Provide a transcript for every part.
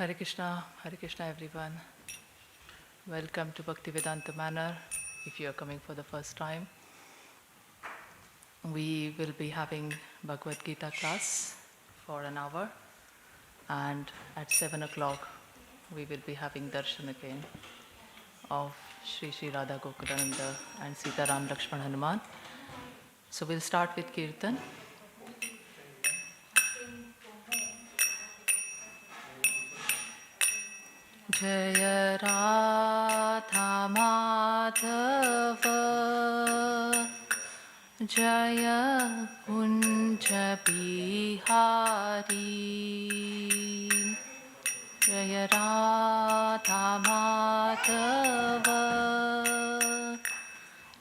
Hare Krishna. Hare Krishna everyone. Welcome to Bhaktivedanta Manor. If you are coming for the first time, we will be having Bhagavad-gītā class for an hour, and at 7 o'clock we will be having darshan again of Shri Shri Radha Gokulananda and Sita Ram Lakshman Hanuman. So we'll start with Kirtan. Jaya Radha Madhava Jaya Kunja Bihari Jaya Radha Madhava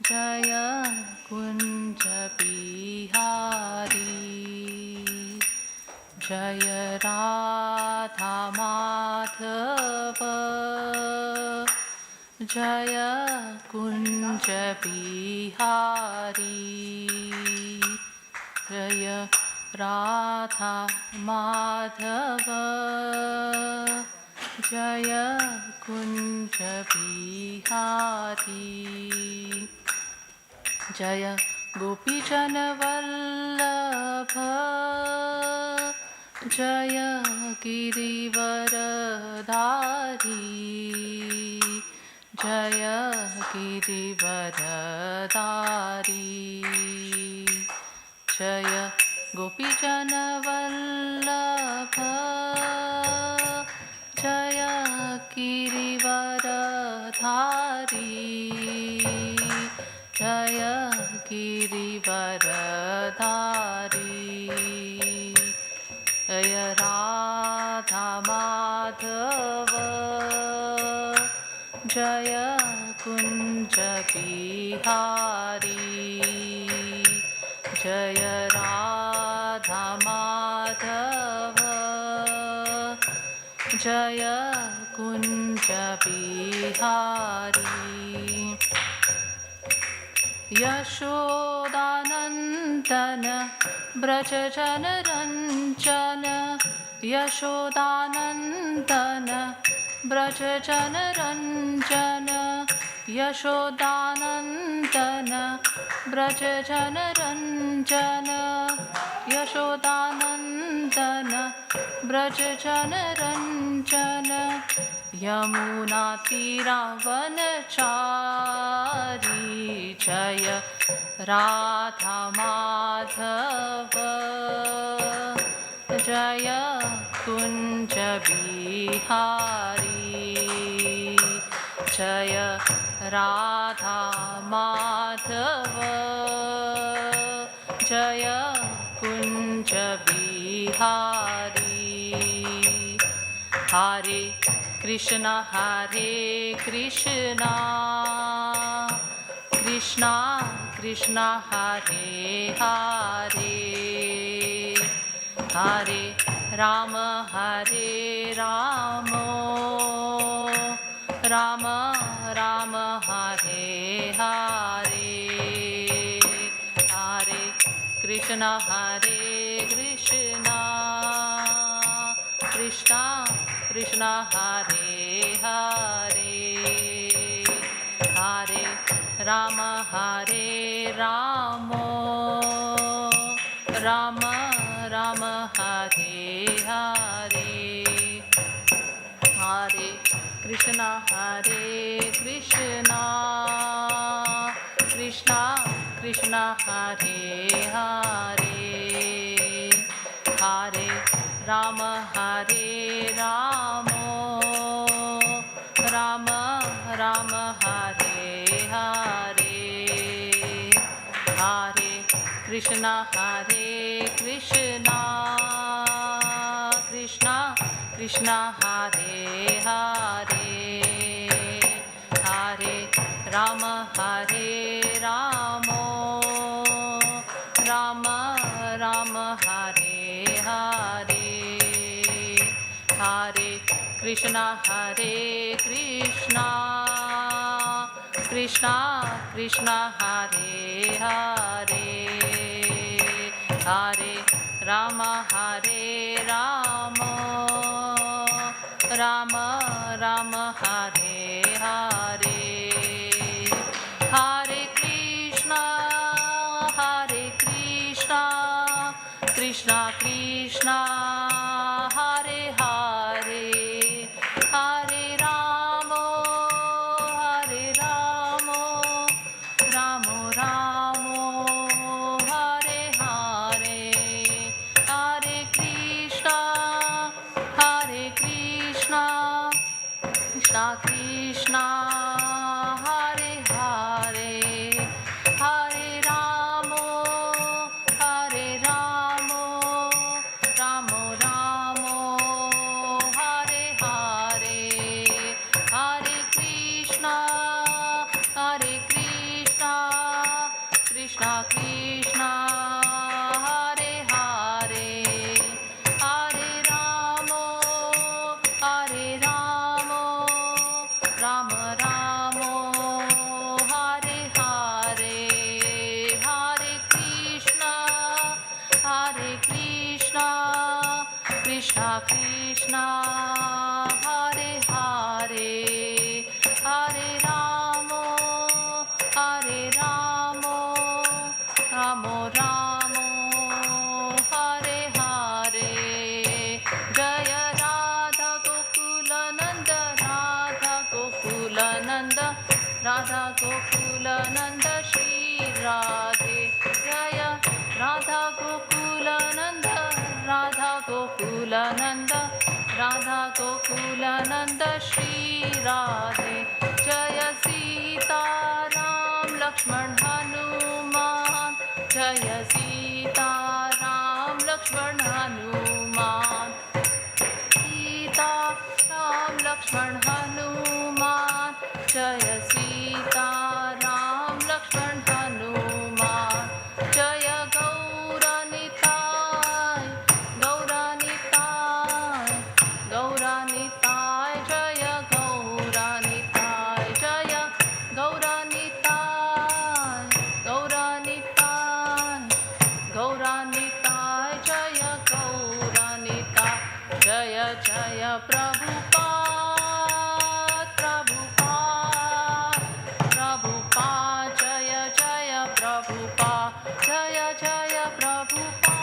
Jaya Kunja Bihari Jaya Radha Madhava Jaya Kunja Bihari Jaya Radha Madhava Jaya Kunja Bihari Jaya Gopijana Vallabha Jaya Girivaradhari Jaya Girivaradhari Jaya Gopijana Vallabha Jaya Girivaradhari Jaya Girivaradhari Jaya Radha Madhava Jaya Kunja Bihari Jaya Radha Madhava Jaya Kunja Bihari Yashodanandana Brajajana Ranjana Yashodanandana Brajajana Ranjana Yashodanandana Brajajana Ranjana Yashodanandana Brajajana Ranjana Yamuna Tiravanachari Jaya Radha Madhava Jaya Kunja Bihari Jaya Radha Madhava Jaya Kunja Bihari Hare Krishna Krishna Krishna Hare Hare Hare Rama Rama Rama Hare Hare Krishna Hare Krishna, Krishna Krishna Hare Hare, Hare Rama Hare Rama, Rama Rama Hare Hare, Hare Krishna Hare Krishna, Krishna Krishna Hare Hare, Hare Rama Hare Rama, Rama Rama Hare Hare, Hare Krishna Hare Krishna, Krishna Krishna Hare Hare, Hare Rama Hare Rama, Rama Rama Hare Hare, Hare Krishna Hare Krishna, Krishna Krishna Hare Hare, Hare Rama Hare Rama, Rama Rama Hare Hare, Hare Krishna Krishna Krishna Hare Hare, Hare Rama Rama Rama Hare Hare, Hare Krishna Krishna Krishna Hare Hare, Hare Rama Rama Rama Hare Hare, Hare Krishna Krishna Krishna Hare Hare, Hare Rama Rama Rama Hare Hare, Hare Krishna Krishna Krishna Hare Hare, Hare Rama Rama Rama Hare Hare, Jaya Radha Gokula Nanda, Radha Gokula Nanda, Radha Gokula Nanda Shri Radhe, Jaya Radha Gokula Nanda, Radha Gokula Nanda, Radha Gokula Nanda Shri Radhe, Jaya Sita Ram Lakshman Hanuman, Jaya Sita Ram Lakshman Hanuman, Sita Ram Lakshman Hanuman, Jaya Sita Ram Lakshman Hanuman, Jaya Gaura Nitai, Gaura Nitai, Gaura Nitai, Jaya Gaura Nitai, Jaya Gaura Nitai, Gaura Nitai, Gaura Nitai, Jaya Gaura Nitai, Jaya Jaya Prabhupada, Prabhupada, Prabhupada, Jaya Jaya Prabhupada, Jaya Jaya Prabhupada,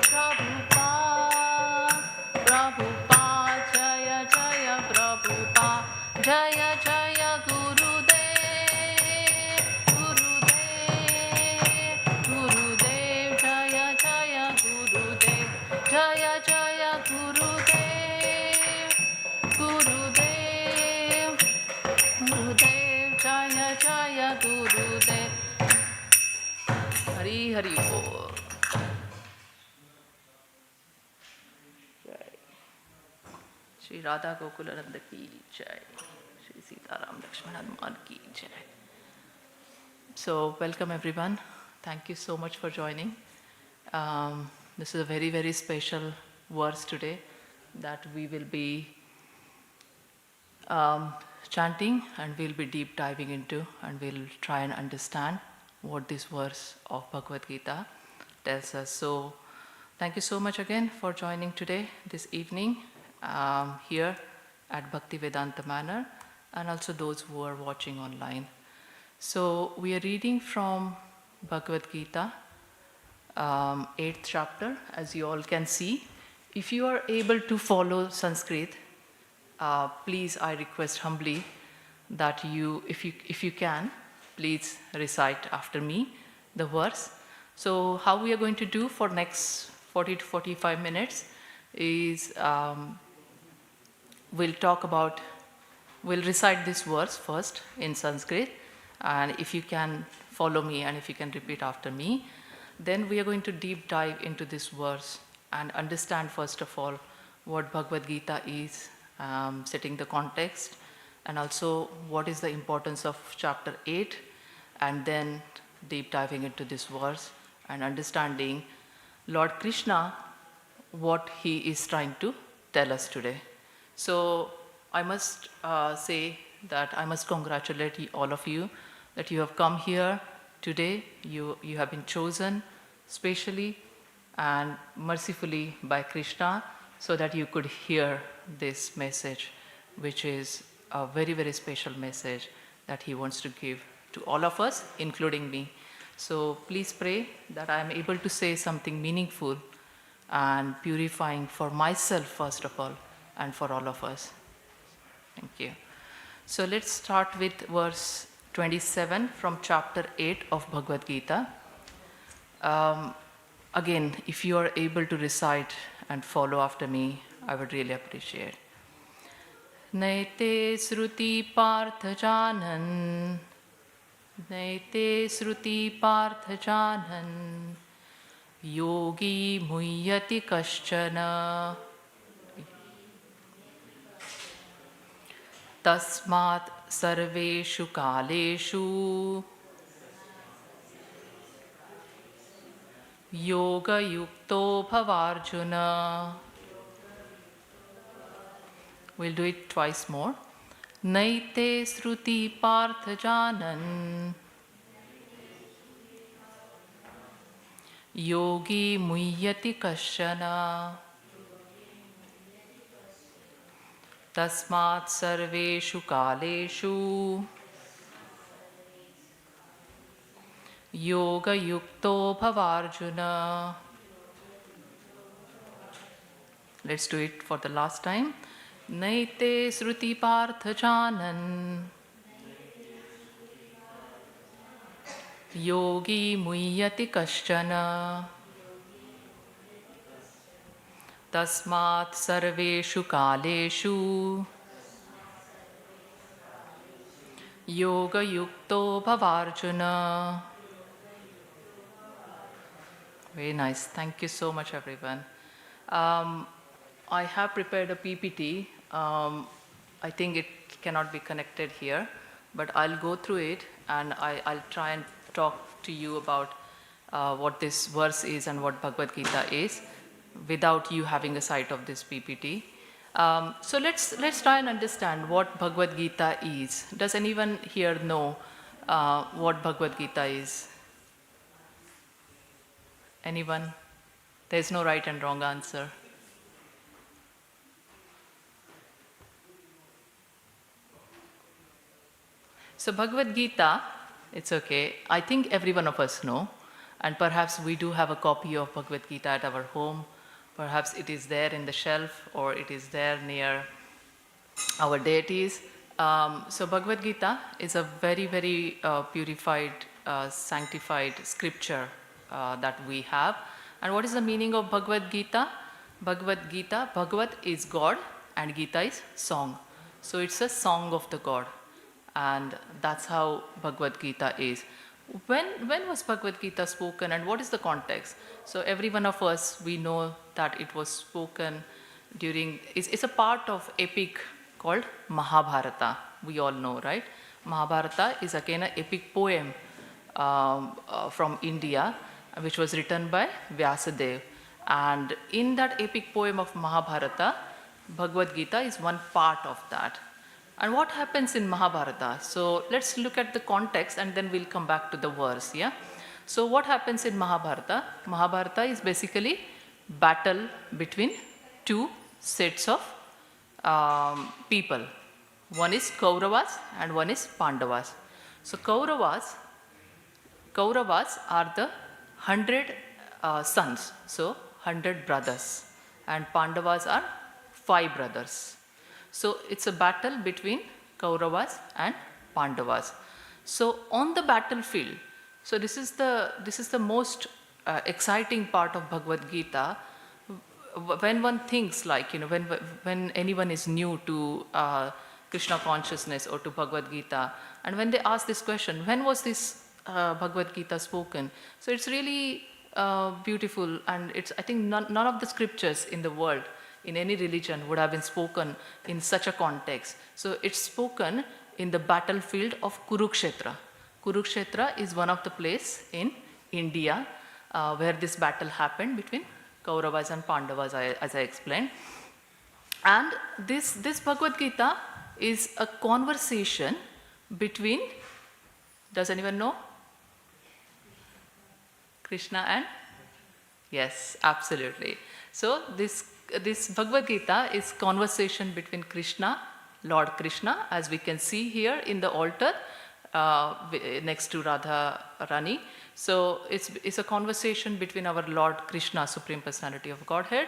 Prabhupada, Prabhupada, Jaya Jaya Prabhupada, Jaya Jaya Gurudev, Gurudev, Gurudev, Jaya Jaya Gurudev, Jaya Jaya Gurudev, Gurudev, Gurudev, Jaya Jaya Gurudev. Hari Hari Bol. Shri Radha Gokulananda ki jai, Shri Sita Ram Lakshman Hanuman ki jai. So welcome everyone. Thank you so much for joining. This is a very, very special verse today that we will be chanting and we'll be deep diving into and we'll try and understand. what this verse of Bhagavad-gītā tells us. So thank you so much again for joining today, this evening, here at Bhakti Vedanta Manor, and also those who are watching online. So we are reading from Bhagavad-gītā, 8th chapter, as you all can see. If you are able to follow Sanskrit, please, I request humbly that you, if you can, please recite after me the verse. So how we are going to do for next 40 to 45 minutes is we'll recite this verse first in Sanskrit, and if you can follow me and if you can repeat after me, then we are going to deep dive into this verse and understand first of all what Bhagavad-gītā is, setting the context, and also what is the importance of chapter 8, and then deep diving into this verse and understanding Lord Krishna, what he is trying to tell us today. So I must say that I must congratulate all of you that you have come here today. You have been chosen specially and mercifully by Krishna so that you could hear this message, which is a very, very special message that he wants to give to all of us, including me. So please pray that I am able to say something meaningful and purifying for myself first of all and for all of us. Thank you. So let's start with verse 27 from chapter 8 of Bhagavad-gītā. Again, if you are able to recite and follow after me, I would really appreciate. Naite sruti partha janan, naite sruti partha janan, yogi muhyati kaschana, tasmat sarveshu kaleshu, yoga yukto bhavarjuna. We'll do it twice more. Naite sruti partha janan, yogi muhyati kaschana, tasmat sarveshu kaleshu, yoga yukto bhavarjuna. Let's do it for the last time. Naite sruti partha janan, yogi muhyati kaschana, tasmat sarveshu kaleshu, yoga yukto bhavarjuna. Very nice. Thank you so much, everyone. I have prepared a PPT. I think it cannot be connected here, but I'll go through it and I'll try and talk to you about what this verse is and what Bhagavad-gītā is without you having a sight of this PPT. So let's try and understand what Bhagavad-gītā is. Does anyone here know what Bhagavad-gītā is? Anyone? There's no right and wrong answer. So Bhagavad-gītā, it's okay. I think every one of us know, and perhaps we do have a copy of Bhagavad-gītā at our home. Perhaps it is there in the shelf or it is there near our deities. So Bhagavad-gītā is a very, very purified, sanctified scripture that we have. And what is the meaning of Bhagavad-gītā? Bhagavad-gītā, Bhagavad is God and Gita is song. So it's a song of the God. And that's how Bhagavad-gītā is. When was Bhagavad-gītā spoken and what is the context? So every one of us, we know that it was spoken during, it's a part of epic called Mahabharata. We all know, right? Mahabharata is again an epic poem from India, which was written by Vyasadeva. And in that epic poem of Mahabharata, Bhagavad-gītā is one part of that. And what happens in Mahabharata? So let's look at the context and then we'll come back to the verse, yeah? So what happens in Mahabharata? Mahabharata is basically battle between two sets of people. One is Kauravas and one is Pandavas. So Kauravas are the 100 sons, so 100 brothers, and Pandavas are 5 brothers. So it's a battle between Kauravas and Pandavas. So on the battlefield, so this is the most exciting part of Bhagavad-gītā. When one thinks, like, when anyone is new to Krishna consciousness or to Bhagavad-gītā, and when they ask this question, when was this Bhagavad-gītā spoken? So it's really beautiful, and I think none of the scriptures in the world, in any religion, would have been spoken in such a context. So it's spoken in the battlefield of Kurukshetra. Kurukshetra is one of the place in India where this battle happened between Kauravas and Pandavas, as I explained. And this Bhagavad-gītā is a conversation between, does anyone know? Krishna and? Yes, absolutely. So this Bhagavad-gītā is conversation between Krishna, Lord Krishna, as we can see here in the altar next to Radha Rani. So it's a conversation between our Lord Krishna, Supreme Personality of Godhead,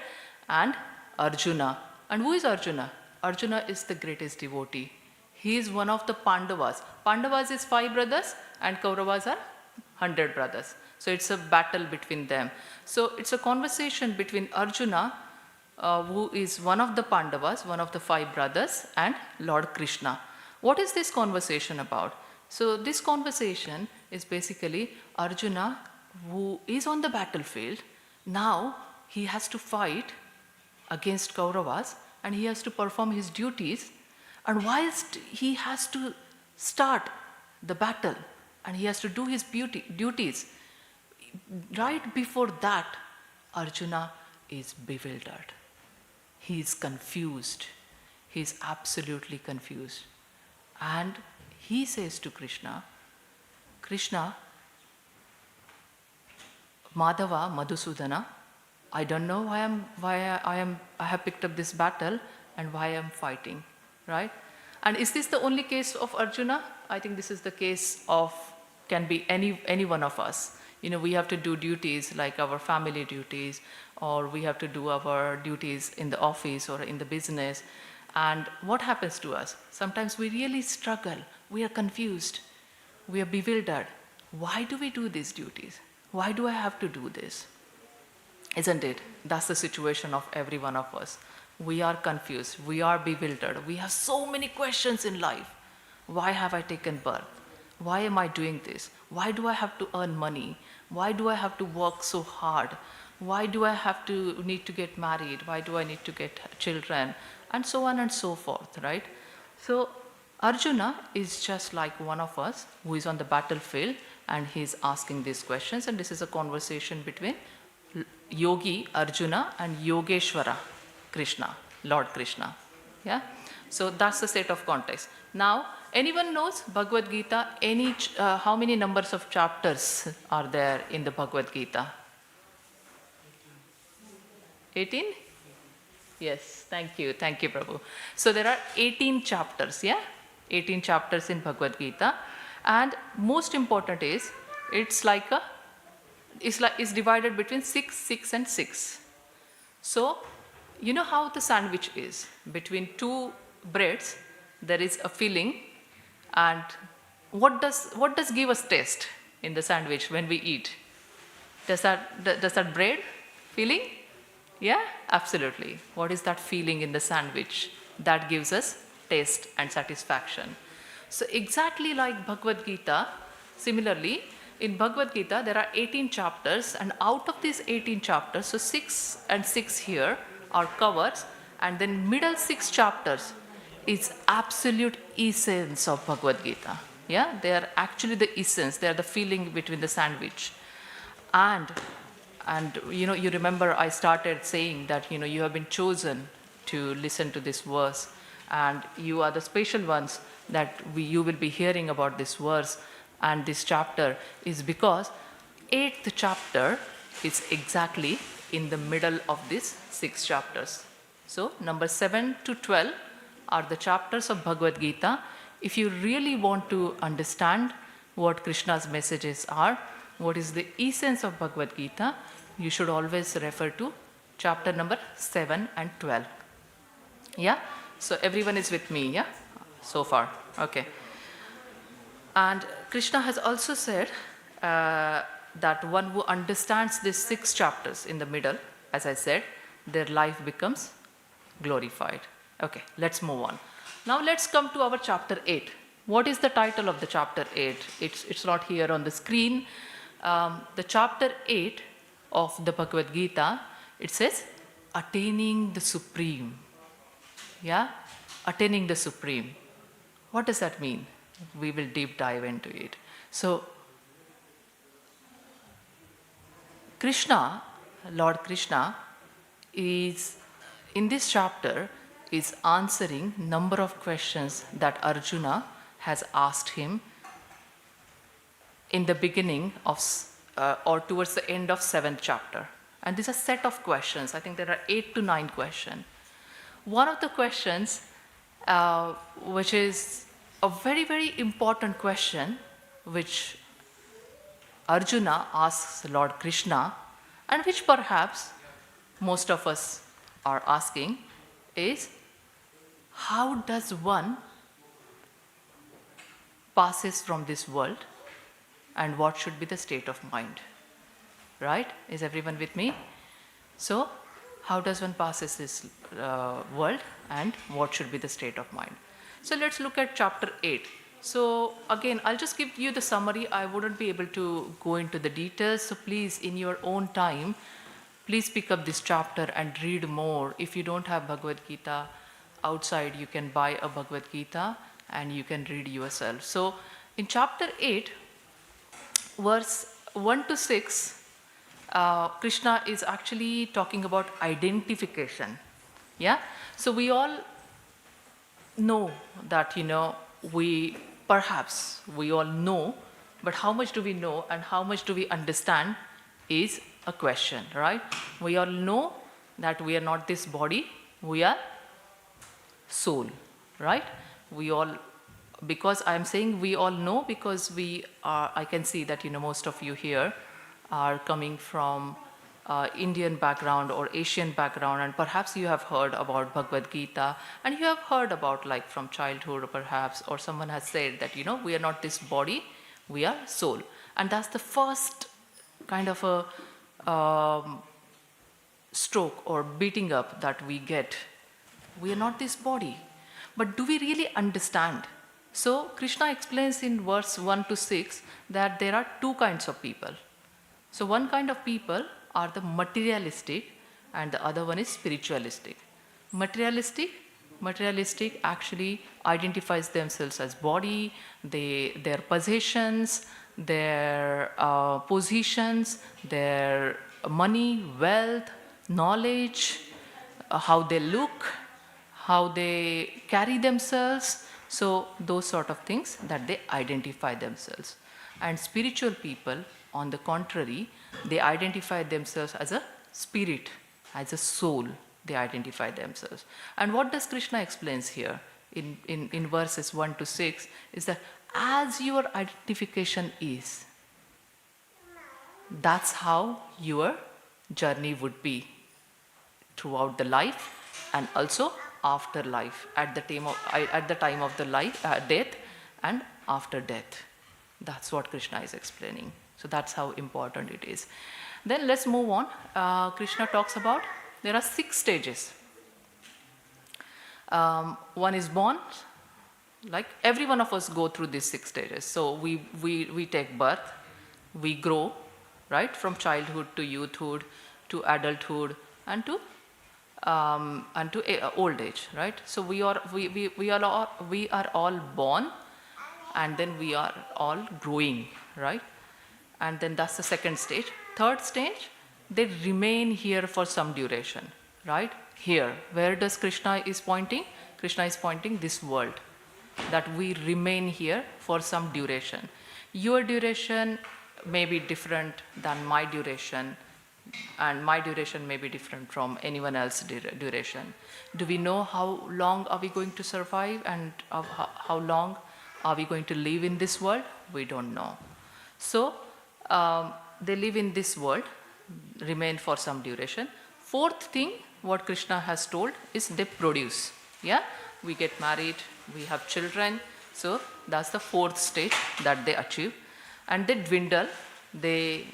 and Arjuna. And who is Arjuna? Arjuna is the greatest devotee. He is one of the Pandavas. Pandavas is 5 brothers and Kauravas are 100 brothers. So it's a battle between them. So it's a conversation between Arjuna, who is one of the Pandavas, one of the 5 brothers, and Lord Krishna. What is this conversation about? So this conversation is basically Arjuna, who is on the battlefield. Now he has to fight against Kauravas and he has to perform his duties. And whilst he has to start the battle and he has to do his duties, right before that, Arjuna is bewildered. He is confused. He is absolutely confused. And he says to Krishna, Krishna, Madhava, Madhusudana, I don't know why I have picked up this battle and why I am fighting, right? And is this the only case of Arjuna? I think this is the case of, can be any one of us. We have to do duties like our family duties, or we have to do our duties in the office or in the business. And what happens to us? Sometimes we really struggle. We are confused. We are bewildered. Why do we do these duties? Why do I have to do this? Isn't it? That's the situation of every one of us. We are confused. We are bewildered. We have so many questions in life. Why have I taken birth? Why am I doing this? Why do I have to earn money? Why do I have to work so hard? Why do I need to get married? Why do I need to get children? And so on and so forth, right? So Arjuna is just like one of us who is on the battlefield and he's asking these questions, and this is a conversation between Yogi Arjuna and Yogeshwara Krishna, Lord Krishna. Yeah? So that's the state of context. Now, anyone knows Bhagavad-gītā? How many numbers of chapters are there in the Bhagavad-gītā? 18? Yes, thank you, Prabhu. So there are 18 chapters, yeah? 18 chapters in Bhagavad-gītā. And most important is, it's divided between 6, 6 and 6. So, you know how the sandwich is? Between 2 breads, there is a filling. And what does give us taste in the sandwich when we eat? Does that bread filling? Yeah, absolutely. What is that feeling in the sandwich that gives us taste and satisfaction? So exactly like Bhagavad-gītā, similarly, in Bhagavad-gītā there are 18 chapters, and out of these 18 chapters, so 6 and 6 here are covers, and then middle 6 chapters is absolute essence of Bhagavad-gītā. Yeah, they are actually the essence, they are the feeling between the sandwich. And you remember I started saying that you have been chosen to listen to this verse, and you are the special ones that you will be hearing about this verse and this chapter, is because 8th chapter is exactly in the middle of these 6 chapters. So number 7 to 12 are the chapters of Bhagavad-gītā. If you really want to understand what Krishna's messages are, what is the essence of Bhagavad-gītā, you should always refer to chapter number 7 and 12. Yeah? So everyone is with me, yeah? So far. Okay. And Krishna has also said that one who understands these 6 chapters in the middle, as I said, their life becomes glorified. Okay, let's move on. Now let's come to our chapter 8. What is the title of the chapter 8? It's not here on the screen. The chapter 8 of the Bhagavad-gītā, it says, attaining the Supreme. Yeah? Attaining the Supreme. What does that mean? We will deep dive into it. So, Krishna, Lord Krishna, is in this chapter is answering number of questions that Arjuna has asked him in the beginning of or towards the end of 7th chapter. And these are set of questions. I think there are 8 to 9 questions. One of the questions, which is a very, very important question, which Arjuna asks Lord Krishna, and which perhaps most of us are asking, is how does one passes from this world, and what should be the state of mind? Right? Is everyone with me? So, how does one passes this world, and what should be the state of mind? So let's look at chapter 8. So again, I'll just give you the summary. I wouldn't be able to go into the details. So please, in your own time, please pick up this chapter and read more. If you don't have Bhagavad-gītā outside, you can buy a Bhagavad-gītā and you can read yourself. So in chapter 8, verse 1 to 6, Krishna is actually talking about identification. Yeah? So we all know that, we all know, but how much do we know and how much do we understand is a question, right? We all know that we are not this body, we are soul, right? We all, because I am saying we all know, because I can see that, most of you here are coming from Indian background or Asian background, and perhaps you have heard about Bhagavad-gītā, and you have heard about, like, from childhood perhaps, or someone has said that, we are not this body, we are soul. And that's the first kind of a stroke or beating up that we get. We are not this body. But do we really understand? So Krishna explains in verse 1 to 6 that there are 2 kinds of people. So one kind of people are the materialistic, and the other one is spiritualistic. Materialistic actually identifies themselves as body, their possessions, their positions, their money, wealth, knowledge, how they look, how they carry themselves. So those sort of things that they identify themselves. And spiritual people, on the contrary, they identify themselves as a spirit, as a soul. They identify themselves. And what does Krishna explains here in verses 1 to 6 is that as your identification is, that's how your journey would be throughout the life and also after life, at the time of the life, death, and after death. That's what Krishna is explaining. So that's how important it is. Then let's move on. Krishna talks about there are 6 stages. One is born. Like every one of us go through these 6 stages. So we take birth, we grow, right, from childhood to youthhood to adulthood and to old age, right? So we are all born, and then we are all growing, right? And then that's the second stage. Third stage, they remain here for some duration, right? Here, where does Krishna is pointing? Krishna is pointing this world, that we remain here for some duration. Your duration may be different than my duration, and my duration may be different from anyone else's duration. Do we know how long are we going to survive, and how long are we going to live in this world? We don't know. So they live in this world, remain for some duration. Fourth thing, what Krishna has told is they produce. Yeah, we get married, we have children. So that's the fourth stage that they achieve, and they dwindle. They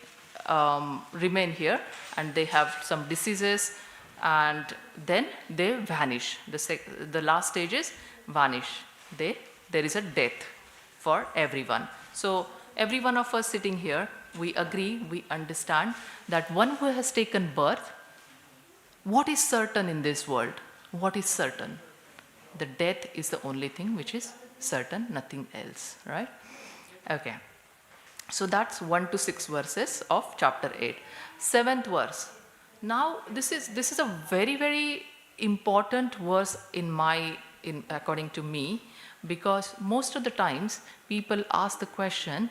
remain here, and they have some diseases, and then they vanish. The last stage is vanish. There is a death for everyone. So every one of us sitting here, we agree, we understand that one who has taken birth, what is certain in this world? What is certain? The death is the only thing which is certain, nothing else, right? Okay. So that's 1 to 6 verses of chapter 8. 7th verse. Now this is a very, very important verse according to me, because most of the times people ask the question,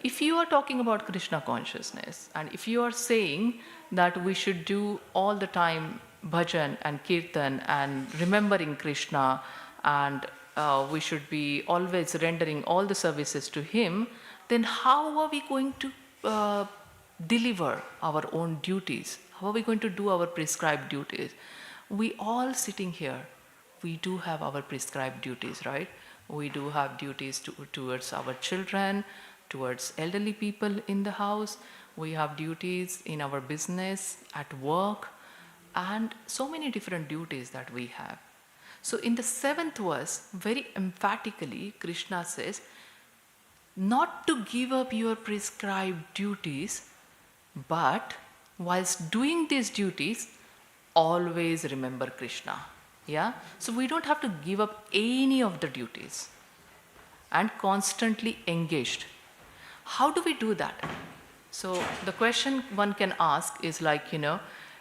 if you are talking about Krishna consciousness, and if you are saying that we should do all the time bhajan and kirtan and remembering Krishna, and we should be always rendering all the services to him, then how are we going to deliver our own duties? How are we going to do our prescribed duties? We all sitting here, we do have our prescribed duties, right? We do have duties towards our children, towards elderly people in the house. We have duties in our business, at work, and so many different duties that we have. So in the 7th verse, very emphatically, Krishna says, not to give up your prescribed duties, but whilst doing these duties, always remember Krishna. Yeah? So we don't have to give up any of the duties, and constantly engaged. How do we do that? So the question one can ask is like,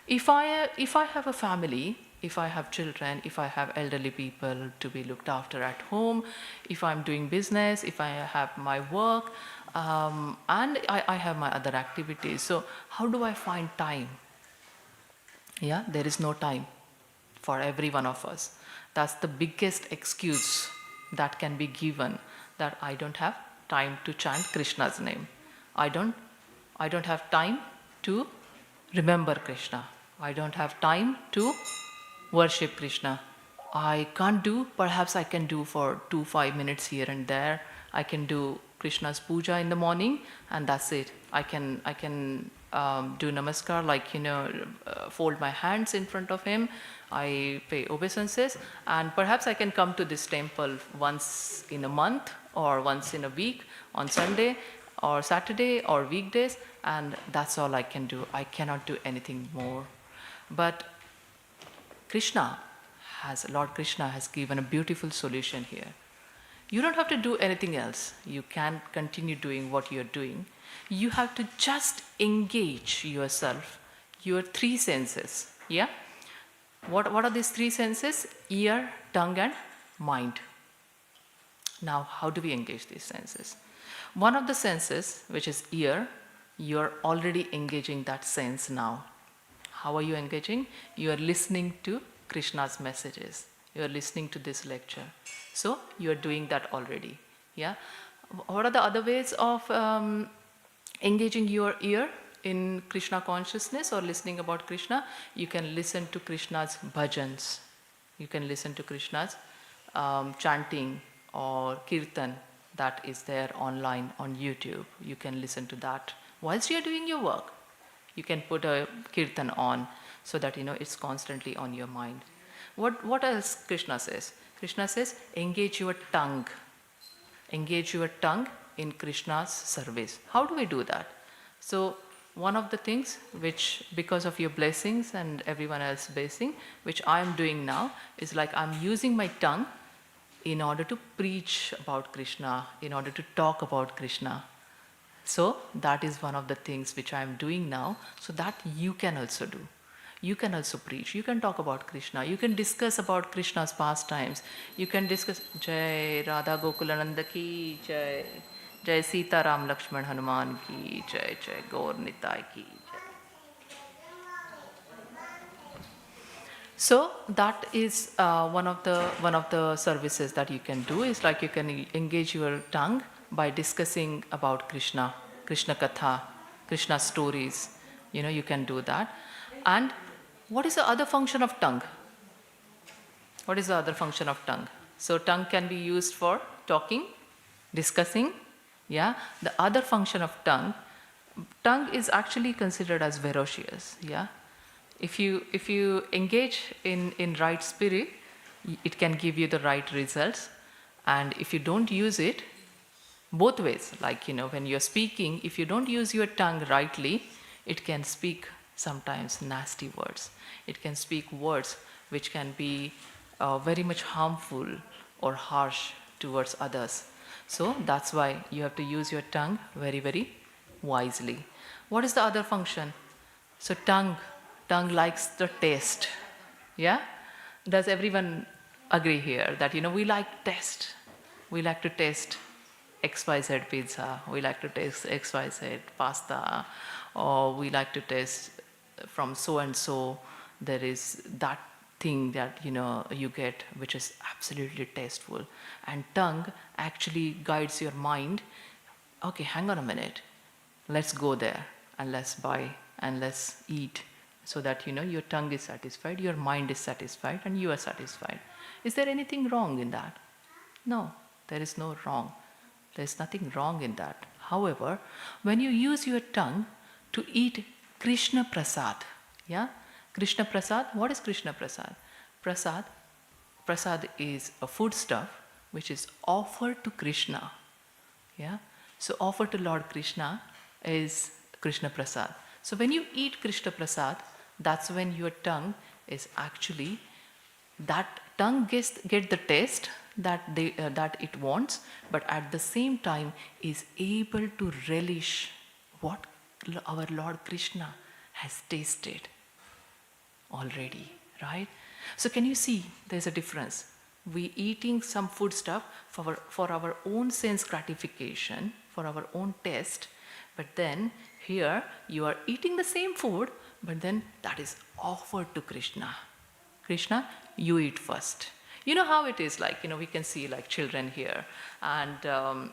if I have a family, if I have children, if I have elderly people to be looked after at home, if I'm doing business, if I have my work, and I have my other activities, so how do I find time? Yeah, there is no time for every one of us. That's the biggest excuse that can be given, that I don't have time to chant Krishna's name. I don't have time to remember Krishna. I don't have time to worship Krishna. I can't do, perhaps I can do for 5 minutes here and there. I can do Krishna's puja in the morning, and that's it. I can do namaskar, like, fold my hands in front of him. I pay obeisances, and perhaps I can come to this temple once in a month or once in a week on Sunday or Saturday or weekdays, and that's all I can do. I cannot do anything more. But Lord Krishna has given a beautiful solution here. You don't have to do anything else. You can continue doing what you're doing. You have to just engage yourself, your 3 senses. Yeah? What are these 3 senses? Ear, tongue, and mind. Now, how do we engage these senses? One of the senses, which is ear, you're already engaging that sense now. How are you engaging? You are listening to Krishna's messages. You are listening to this lecture. So you are doing that already. Yeah. What are the other ways of engaging your ear in Krishna consciousness or listening about Krishna? You can listen to Krishna's bhajans. You can listen to Krishna's chanting or kirtan that is there online on YouTube. You can listen to that whilst you are doing your work. You can put a kirtan on so that it's constantly on your mind. What else Krishna says? Krishna says, engage your tongue. Engage your tongue in Krishna's service. How do we do that? So one of the things which, because of your blessings and everyone else's blessing, which I am doing now, is like I'm using my tongue in order to preach about Krishna, in order to talk about Krishna. So that is one of the things which I am doing now, so that you can also do. You can also preach. You can talk about Krishna. You can discuss about Krishna's pastimes. You can discuss Jai Radha Gokulananda ki Jai, Jai Sita Ram Lakshman Hanuman ki Jai, Jai Gaur Nitai ki Jai. So that is one of the services that you can do, is like you can engage your tongue by discussing about Krishna, Krishna Katha, Krishna stories. You can do that. And what is the other function of tongue? What is the other function of tongue? So tongue can be used for talking, discussing. Yeah. The other function of tongue is actually considered as ferocious. Yeah. If you engage in right spirit, it can give you the right results. And if you don't use it, both ways, like when you're speaking, if you don't use your tongue rightly, it can speak sometimes nasty words. It can speak words which can be very much harmful or harsh towards others. So that's why you have to use your tongue very, very wisely. What is the other function? So tongue likes the taste. Yeah? Does everyone agree here that we like taste? We like to taste XYZ pizza, we like to taste XYZ pasta, or we like to taste from so and so. There is that thing that you get which is absolutely tasteful, and tongue actually guides your mind. Okay, hang on a minute, let's go there and let's buy and let's eat, so that your tongue is satisfied, your mind is satisfied, and you are satisfied. Is there anything wrong in that? No, there is no wrong. There's nothing wrong in that. However, when you use your tongue to eat Krishna Prasad, yeah? Krishna Prasad, what is Krishna Prasad? Prasad is a food stuff which is offered to Krishna. Yeah? So offered to Lord Krishna is Krishna Prasad. So when you eat Krishna Prasad, that's when your tongue is actually, that tongue gets the taste that it wants, but at the same time is able to relish what our Lord Krishna has tasted already, right? So can you see there's a difference? We eating some food stuff for our own sense gratification, for our own taste, but then here you are eating the same food, but then that is offered to Krishna. Krishna, you eat first. You know how it is, like, we can see like children here. And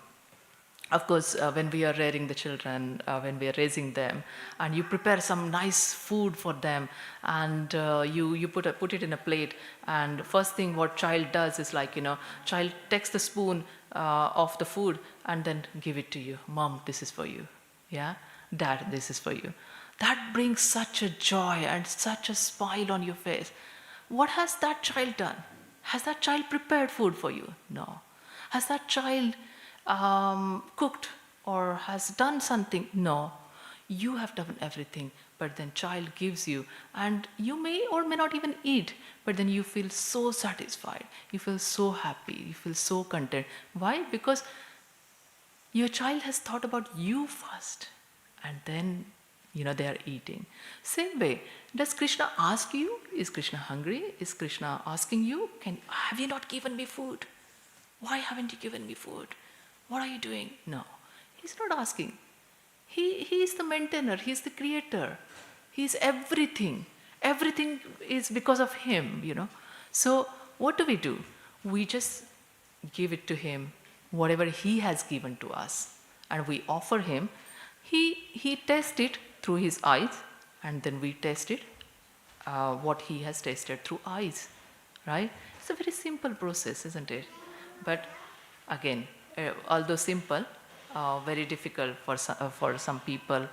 of course, when we are rearing the children, when we are raising them, and you prepare some nice food for them, and you put it in a plate, and first thing what child does is like, child takes the spoon of the food and then give it to you. Mom, this is for you. Yeah? Dad, this is for you. That brings such a joy and such a smile on your face. What has that child done? Has that child prepared food for you? No. Has that child cooked or has done something? No. You have done everything, but then child gives you, and you may or may not even eat, but then you feel so satisfied. You feel so happy. You feel so content. Why? Because your child has thought about you first, and then they are eating. Same way, does Krishna ask you, is Krishna hungry? Is Krishna asking you, have you not given me food? Why haven't you given me food? What are you doing? No, he's not asking. He is the maintainer, he's the creator. He's everything. Everything is because of him, So what do? We just give it to him, whatever he has given to us, and we offer him. He tests it through his eyes, and then we test it what he has tasted through eyes, right? It's a very simple process, isn't it? But again, although simple, very difficult for some people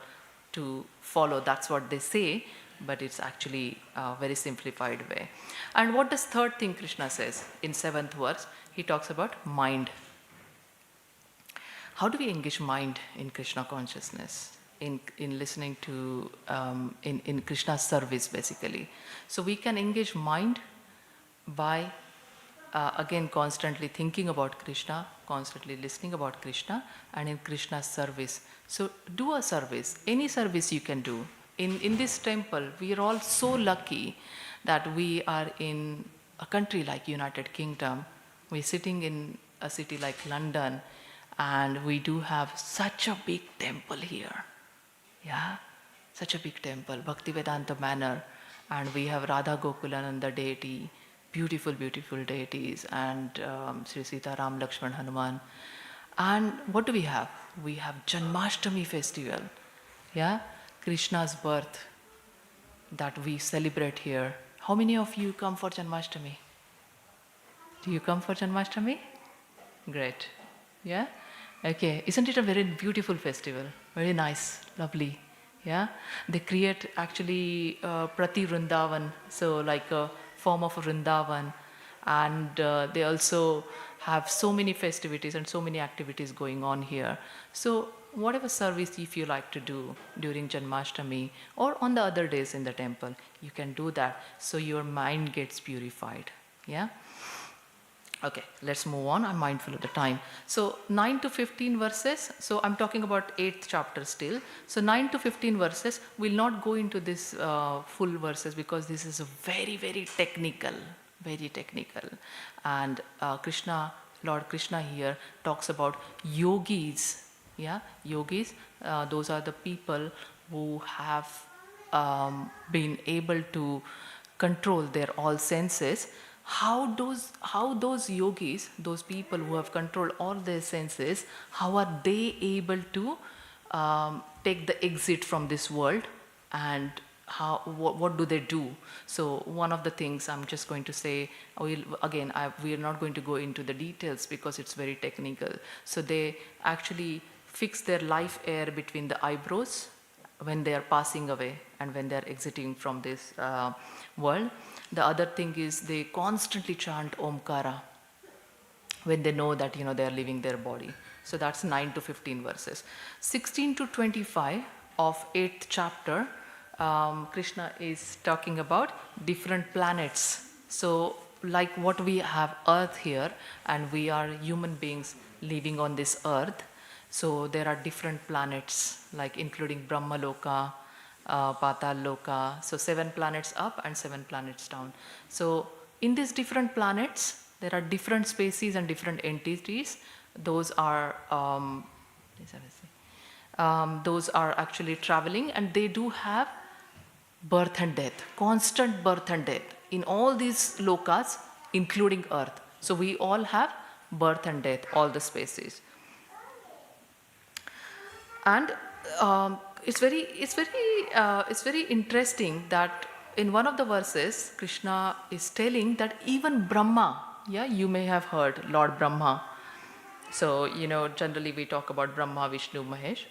to follow. That's what they say, but it's actually a very simplified way. And what does third thing Krishna says in 7th verse? He talks about mind. How do we engage mind in Krishna consciousness, in listening to, in Krishna's service basically? So we can engage mind by, again, constantly thinking about Krishna, constantly listening about Krishna, and in Krishna's service. So do a service, any service you can do, in this temple, we are all so lucky that we are in a country like United Kingdom. We're sitting in a city like London, and we do have such a big temple here. Yeah, such a big temple, Bhaktivedanta Manor, and we have Radha Gokulananda deity, beautiful, beautiful deities, and Sri Sita Ram Lakshman Hanuman. And what do we have? We have Janmashtami festival, yeah, Krishna's birth that we celebrate here. How many of you come for Janmashtami? Do you come for Janmashtami? Great, yeah? Okay, isn't it a very beautiful festival? Very nice, lovely, yeah? They create actually Prati Vrindavan, so like a form of a Vrindavan, and they also have so many festivities and so many activities going on here. So whatever service if you like to do during Janmashtami or on the other days in the temple, you can do that so your mind gets purified, yeah? Okay, let's move on. I'm mindful of the time. So 9 to 15 verses. So I'm talking about 8th chapter still. So 9 to 15 verses. We'll not go into this full verses because this is a very, very technical. And Lord Krishna here talks about yogis. Yeah, yogis. Those are the people who have been able to control their all senses. How those yogis, those people who have controlled all their senses, how are they able to take the exit from this world, and what do they do? So one of the things I'm just going to say, we are not going to go into the details because it's very technical. So they actually fix their life air between the eyebrows when they are passing away and when they are exiting from this world. The other thing is they constantly chant Omkara when they know that they are leaving their body. So that's 9 to 15 verses. 16 to 25 of 8th chapter, Krishna is talking about different planets. So like what we have Earth here, and we are human beings living on this Earth. So there are different planets, like including Brahmaloka, Patal Loka, so 7 planets up and 7 planets down. So in these different planets, there are different species and different entities. Those are actually traveling, and they do have birth and death, constant birth and death in all these lokas, including Earth. So we all have birth and death, all the species. And it's very interesting that in one of the verses, Krishna is telling that even Brahma, yeah, you may have heard Lord Brahma. So, generally we talk about Brahma, Vishnu, Mahesh.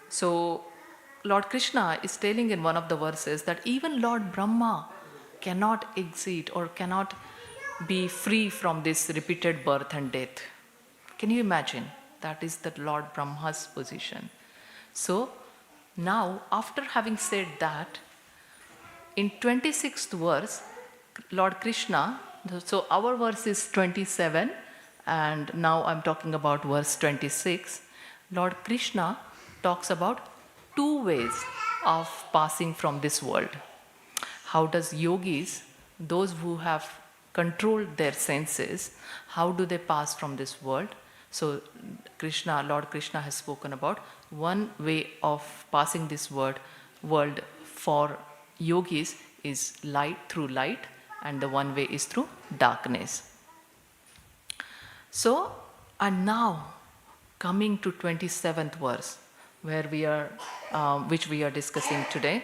So, Lord Krishna is telling in one of the verses that even Lord Brahma cannot exit or cannot be free from this repeated birth and death. Can you imagine? That is the Lord Brahma's position. So, now, after having said that, in 26th verse, Lord Krishna, so our verse is 27, and now I'm talking about verse 26. Lord Krishna talks about 2 ways of passing from this world. How does yogis, those who have controlled their senses, how do they pass from this world? So Lord Krishna has spoken about one way of passing this world for yogis is through light, and the one way is through darkness. So, and now coming to 27th verse, where which we are discussing today.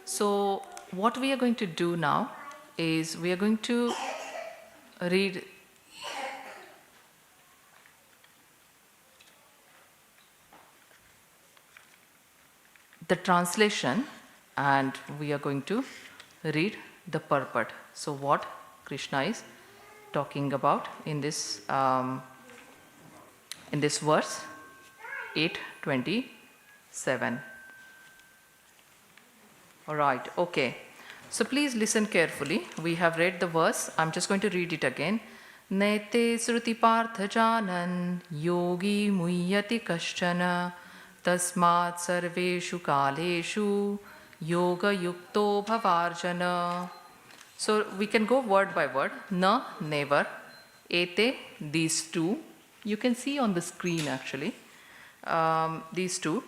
So what we are going to do now is we are going to read the translation, and we are going to read the purport. So what Krishna is talking about in this verse 8:27. All right, okay. So please listen carefully. We have read the verse. I'm just going to read it again. Nete sruti partha janan yogi muhyati kaschana tasmat sarveshu kaleshu yoga yukto bhavarjana. So we can go word by word. Na, never. Ete, these two. You can see on the screen actually. These two.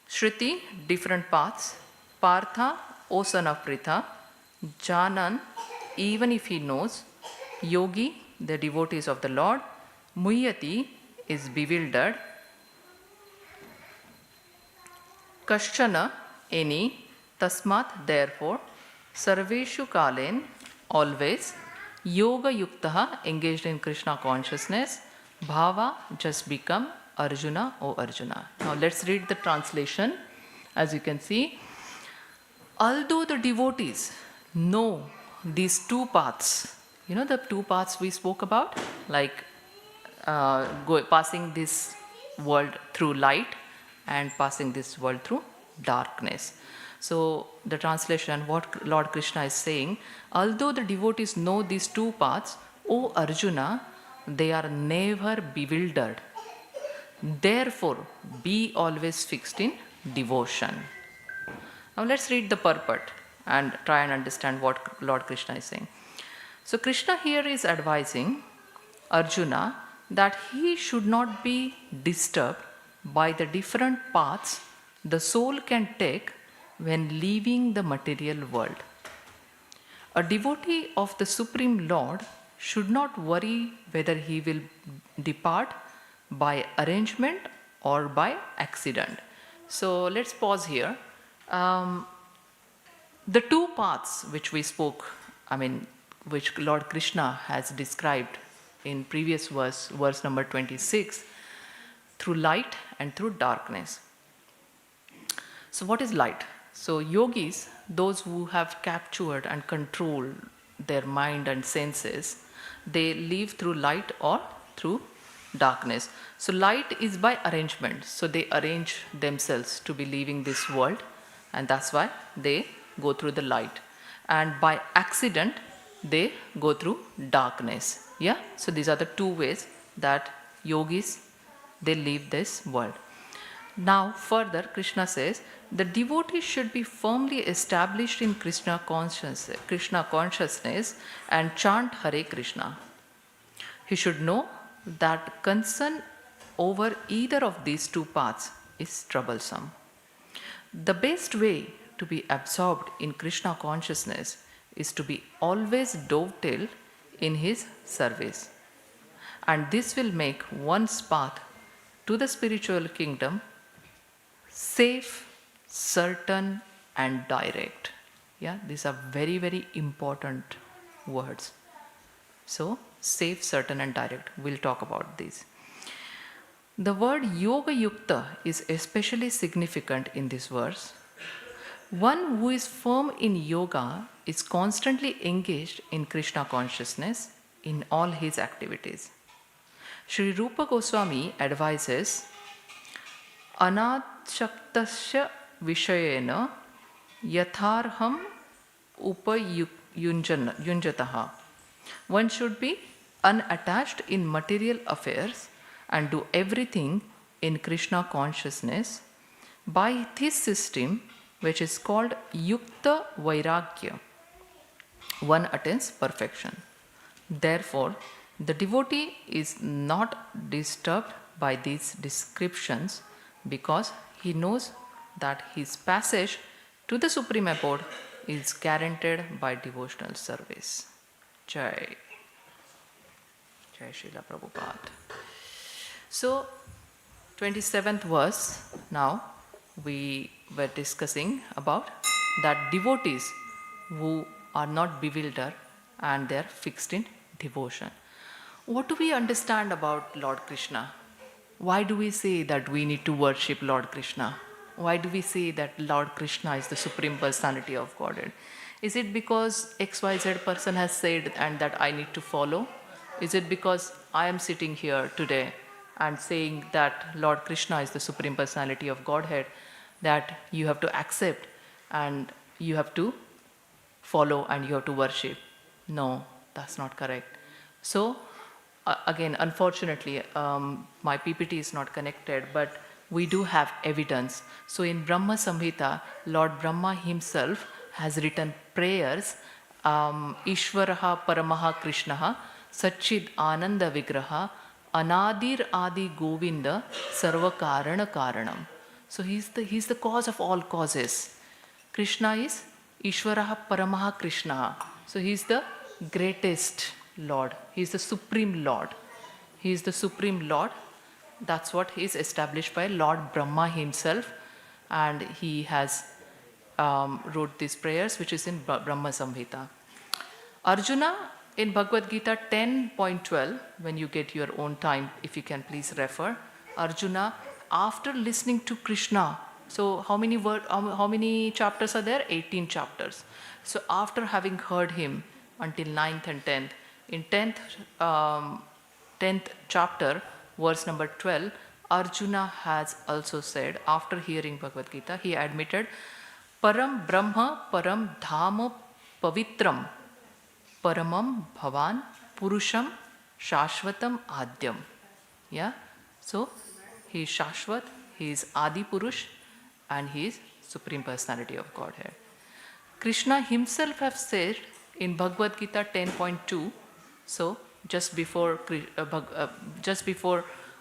Shruti, different paths. Partha, O son of Pritha. Janan, even if he knows. Yogi, the devotees of the Lord. Muyati is bewildered. Kashchana, any. Tasmat, therefore. Sarveshu kalen, always. Yoga yuktaha, engaged in Krishna consciousness. Bhava, just become. Arjuna, O Arjuna. Now let's read the translation. As you can see, although the devotees know these two paths, you know the two paths we spoke about, like passing this world through light and passing this world through darkness. So the translation, what Lord Krishna is saying, although the devotees know these two paths, O Arjuna, they are never bewildered. Therefore, be always fixed in devotion. Now let's read the purport and try and understand what Lord Krishna is saying. So Krishna here is advising Arjuna that he should not be disturbed by the different paths the soul can take when leaving the material world. A devotee of the Supreme Lord should not worry whether he will depart by arrangement or by accident. So let's pause here. The two paths which we spoke, which Lord Krishna has described in previous verse number 26, through light and through darkness. So what is light? So yogis, those who have captured and controlled their mind and senses, they live through light or through darkness. So light is by arrangement. So they arrange themselves to be leaving this world, and that's why they go through the light. And by accident, they go through darkness. Yeah. So these are the two ways that yogis, they leave this world. Now further, Krishna says the devotee should be firmly established in Krishna consciousness and chant Hare Krishna. He should know that concern over either of these two paths is troublesome. The best way to be absorbed in Krishna consciousness is to be always dovetailed in his service. And this will make one's path to the spiritual kingdom safe, certain, and direct. Yeah, these are very, very important words. So, safe, certain, and direct. We'll talk about these. The word yoga yukta is especially significant in this verse. One who is firm in yoga is constantly engaged in Krishna consciousness in all his activities. Sri Rupa Goswami advises, Anachaktasya vishayena yatharham upayunjataha. One should be unattached in material affairs and do everything in Krishna consciousness by this system, which is called Yukta Vairagya. One attains perfection. Therefore, the devotee is not disturbed by these descriptions because he knows that his passage to the Supreme Abode is guaranteed by devotional service. Jai. Jai Srila Prabhupada. So, 27th verse, now we were discussing about that devotees who are not bewildered and they are fixed in devotion. What do we understand about Lord Krishna? Why do we say that we need to worship Lord Krishna? Why do we say that Lord Krishna is the Supreme Personality of Godhead? Is it because XYZ person has said and that I need to follow? Is it because I am sitting here today and saying that Lord Krishna is the Supreme Personality of Godhead, that you have to accept and you have to follow and you have to worship? No, that's not correct. So, again, unfortunately, my PPT is not connected, but we do have evidence. So in Brahma Samhita, Lord Brahma himself has written prayers, Ishvaraha Paramaha Krishnaha, Satchid Ananda Vigraha, Anadir Adi Govinda, Sarva Karana Karanam. So he's the cause of all causes. Krishna is Ishvaraha Paramaha Krishna. So he is the greatest Lord. He is the supreme Lord. He is the supreme Lord. That's what is established by Lord Brahma himself. And he has wrote these prayers, which is in Brahma Samhita. Arjuna in Bhagavad-gītā 10.12, when you get your own time, if you can please refer. Arjuna, after listening to Krishna, so how many chapters are there? 18 chapters. So after having heard him until 9th and 10th, in 10th chapter, verse number 12, Arjuna has also said, after hearing Bhagavad-gītā, he admitted, Param Brahma, Param Dhama, Pavitram, Paramam Bhavan, Purusham, Shashvatam, Adyam. Yeah? So, he is Shashvat, he is Adi Purush, and he is Supreme Personality of Godhead. Krishna himself has said in Bhagavad-gītā 10.2, so just before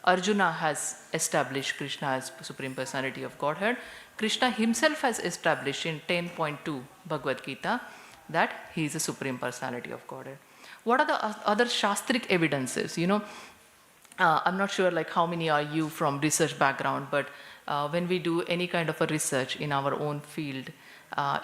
Arjuna has established Krishna as Supreme Personality of Godhead, Krishna himself has established in 10.2 Bhagavad-gītā that he is the Supreme Personality of Godhead. What are the other Shastric evidences? I'm not sure like how many are you from research background, but when we do any kind of a research in our own field,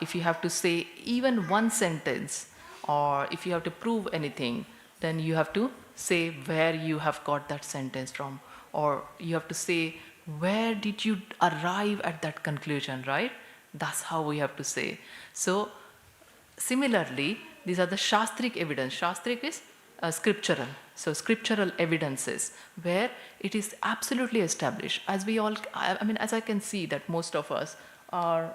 if you have to say even one sentence, or if you have to prove anything, then you have to say where you have got that sentence from, or you have to say where did you arrive at that conclusion, right? That's how we have to say. So similarly, these are the Shastric evidence. Shastric is scriptural. So scriptural evidences where it is absolutely established. As I can see that most of us are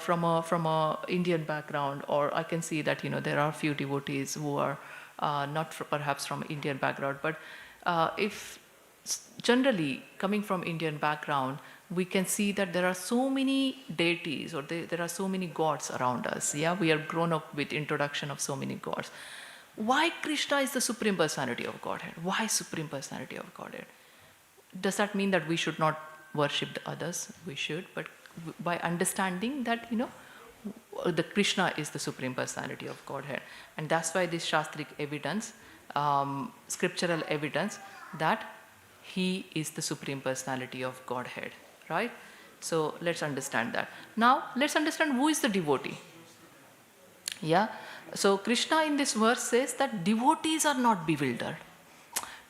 from a Indian background, or I can see that there are few devotees who are not perhaps from Indian background, but if generally coming from Indian background, we can see that there are so many deities, or there are so many gods around us. Yeah, we are grown up with introduction of so many gods. Why Krishna is the Supreme Personality of Godhead? Why Supreme Personality of Godhead? Does that mean that we should not worship the others? We should, but by understanding that the Krishna is the Supreme Personality of Godhead, and that's why this Shastric evidence, scriptural evidence that he is the Supreme Personality of Godhead, right? So let's understand that. Now let's understand who is the devotee. Yeah. So Krishna in this verse says that devotees are not bewildered.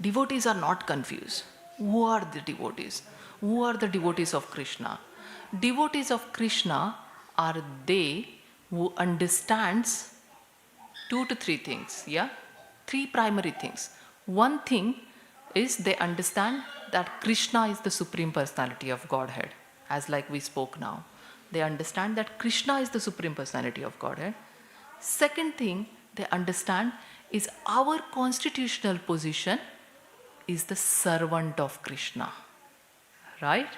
Devotees are not confused. Who are the devotees? Who are the devotees of Krishna? Devotees of Krishna are they who understands 2 to 3 things. Yeah. 3 primary things. One thing is they understand that Krishna is the Supreme Personality of Godhead, as like we spoke now. They understand that Krishna is the Supreme Personality of Godhead. Second thing they understand is our constitutional position is the servant of Krishna, right?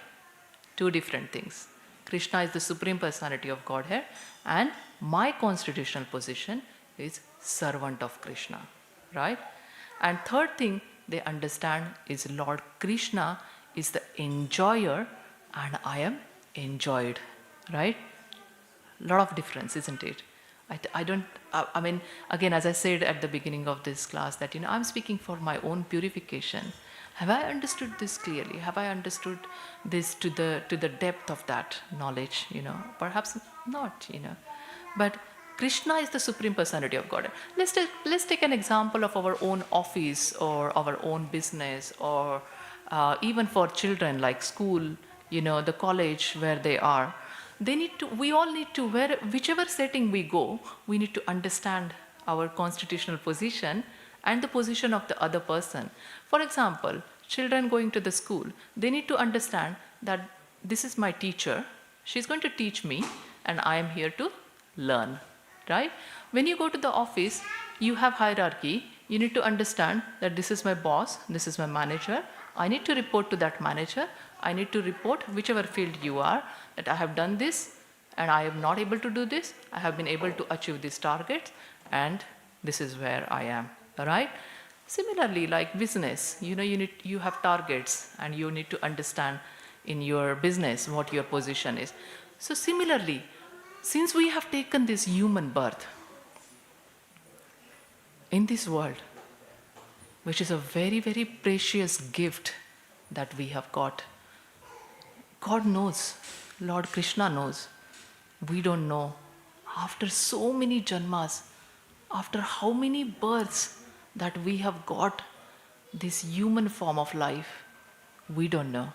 2 different things. Krishna is the Supreme Personality of Godhead, and my constitutional position is servant of Krishna, right? And third thing they understand is Lord Krishna is the enjoyer and I am enjoyed, right? Lot of difference, isn't it? Again, as I said at the beginning of this class, that I'm speaking for my own purification. Have I understood this clearly? Have I understood this to the depth of that knowledge? Perhaps not. But Krishna is the Supreme Personality of God. Let's take an example of our own office or our own business, or even for children like school, the college where they are. We all need to, whichever setting we go, we need to understand our constitutional position and the position of the other person. For example, children going to the school, they need to understand that this is my teacher, she's going to teach me, and I am here to learn, right? When you go to the office, you have hierarchy. You need to understand that this is my boss, this is my manager, I need to report to that manager. I need to report whichever field you are, that I have done this and I am not able to do this. I have been able to achieve these targets and this is where I am, right? Similarly, like business, you have targets and you need to understand in your business what your position is. So similarly, since we have taken this human birth in this world, which is a very, very precious gift that we have got, God knows, Lord Krishna knows, we don't know. After so many janmas, after how many births that we have got this human form of life, we don't know.